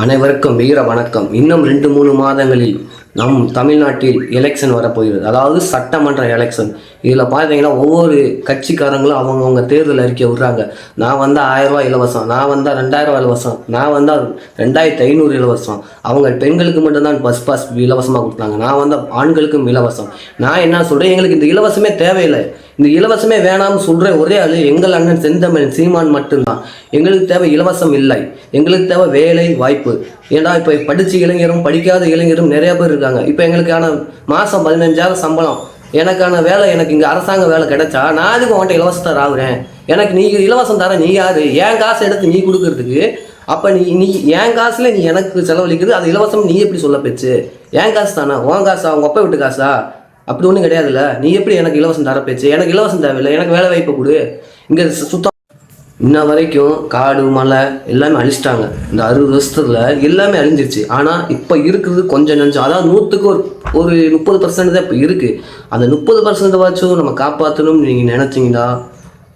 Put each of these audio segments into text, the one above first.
அனைவருக்கும் வீர வணக்கம். இன்னும் 2-3 மாதங்களில் நம் தமிழ்நாட்டில் எலெக்ஷன் வரப்போகிறது. அதாவது சட்டமன்ற எலெக்ஷன். இதில் பார்த்தீங்கன்னா ஒவ்வொரு கட்சிக்காரங்களும் அவங்கவுங்க தேர்தல் அறிக்கை விடுறாங்க. நான் வந்தால் 1000 ரூபா இலவசம், நான் வந்தால் 2000 இலவசம், நான் வந்தால் 2500 இலவசம். அவங்க பெண்களுக்கு மட்டும்தான் பஸ் பாஸ் இலவசமாக கொடுத்தாங்க, நான் வந்தால் ஆண்களுக்கும் இலவசம். நான் என்ன சொல்கிறேன், எங்களுக்கு இந்த இலவசமே தேவையில்லை. இந்த இலவசமே வேணாம்னு சொல்கிற ஒரே ஆள் எங்கள் அண்ணன் செந்தமிழ் சீமான் மட்டும்தான். எங்களுக்கு தேவை இலவசம் இல்லை, எங்களுக்கு தேவை வேலை வாய்ப்பு. ஏன்னா இப்போ படித்த இளைஞரும் படிக்காத இளைஞரும் நிறைய பேர் இருக்காங்க. இப்போ எங்களுக்கான மாதம் 15,000 சம்பளம், எனக்கான வேலை, எனக்கு இங்கே அரசாங்க வேலை கிடைச்சா நான் அதுக்கு உன்கிட்ட இலவசத்தர் ஆகுறேன். எனக்கு நீ இலவசம் தர, நீ யார்? என் காசு எடுத்து நீ கொடுக்கறதுக்கு? அப்போ நீ என் காசுல நீ எனக்கு செலவழிக்கிறது, அது இலவசம் நீ எப்படி சொல்ல பேச்சு? என் காசு தானே, உன் காசா, உங்கள் அப்பா விட்டு காசா? அப்படி ஒன்றும் கிடையாதுல்ல. நீ எப்படி எனக்கு இலவசம் தர பேச்சு? எனக்கு இலவசம் தேவையில்லை, எனக்கு வேலை வாய்ப்பை கொடு. இங்கே சுத்தம் இன்ன வரைக்கும் காடு மலை எல்லாமே அழிச்சிட்டாங்க. இந்த 60 வருஷத்துல எல்லாமே அழிஞ்சிருச்சு. ஆனால் இப்போ இருக்கிறது கொஞ்சம் நஞ்சம். அதாவது 100க்கு ஒரு 30% தான் இப்போ இருக்குது. அந்த 30% வாச்சும் நம்ம காப்பாற்றணும்னு நீங்கள் நினச்சிங்கன்னா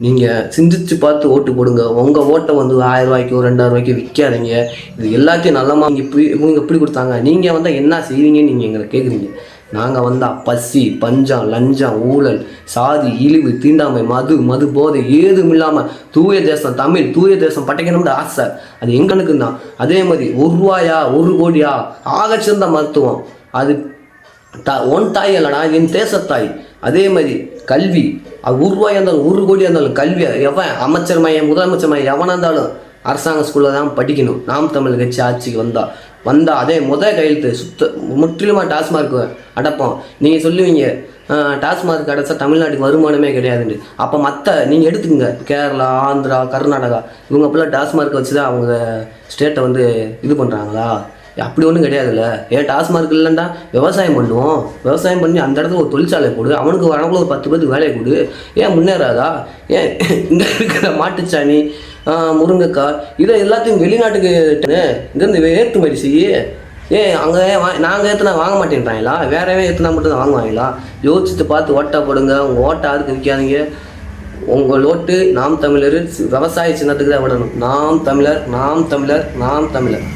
நீங்கள் சிந்திச்சு பார்த்து ஓட்டு போடுங்க. உங்கள் ஓட்டை வந்து 1000 ரூபாய்க்கோ 2000 ரூபாய்க்கோ விற்காதீங்க. இது எல்லாத்தையும் நல்லமா இவங்க இப்படி கொடுத்தாங்க, நீங்கள் வந்தால் என்ன செய்வீங்கன்னு நீங்கள் எங்களை கேட்குறீங்க. நாங்கள் வந்தால் பசி, பஞ்சம், லஞ்சம், ஊழல், சாதி, இழிவு, தீண்டாமை, மது போதை ஏதும் இல்லாமல் தூய தேசம், தமிழ் தூய தேசம் பட்டைக்கணும்னு ஆசை. அது எங்களுக்கு தான். அதே மாதிரி 1 ரூபாயா 1 கோடியா ஆகச்சிறந்த மருத்துவம். அது ஒன் தாய் இல்லைனா என் தேசத்தாய். அதே மாதிரி கல்வி, அது 1 ரூபாயாக இருந்தாலும் 1 கோடியாக இருந்தாலும் கல்வி எவன் அமைச்சர் மையம் முதலமைச்சர் மையம் எவனாக இருந்தாலும் அரசாங்க ஸ்கூலில் தான் படிக்கணும். நாம் தமிழ் கட்சி ஆட்சிக்கு வந்தால் அதே கையெழுத்து முற்றிலுமாக டாஸ்மார்க் அடப்போம். நீங்கள் சொல்லுவீங்க டாஸ்மார்க் அடைச்சா தமிழ்நாட்டுக்கு வருமானமே கிடையாதுன்னு. அப்போ மற்ற நீங்கள் எடுத்துக்கங்க, கேரளா, ஆந்திரா, கர்நாடகா, இவங்க ஃபுல்லாக டாஸ்மார்க் வச்சு தான் அவங்க ஸ்டேட்டை வந்து இது பண்ணுறாங்களா? அப்படி ஒன்றும் கிடையாதுல்ல. ஏன் டாஸ்மார்க் இல்லைண்டா விவசாயம் பண்ணுவோம், விவசாயம் பண்ணி அந்த இடத்துல ஒரு தொழிற்சாலை போடு, அவனுக்கு வரக்குள்ள ஒரு 10 பேருக்கு வேலையை கொடு. ஏன் முன்னேறாதா? ஏன் இங்கே இருக்கிற மாட்டுச்சாணி, முருங்கைக்காய் இதை எல்லாத்தையும் வெளிநாட்டுக்கு இங்கேருந்து ஏற்றுமதி செய்ய. ஏன் அங்கே நாங்கள் ஏற்றுனா வாங்க மாட்டேன்றாங்களா? வேறவே ஏற்றுனா மட்டும் தான் வாங்குவாங்களா? யோசிச்சுட்டு பார்த்து ஓட்டா போடுங்க. உங்கள் ஓட்டை யாருக்கு விற்காதீங்க. உங்கள் ஓட்டு நாம் தமிழர் விவசாய சின்னத்துக்கு தான் விடணும். நாம் தமிழர், நாம் தமிழர், நாம் தமிழர்.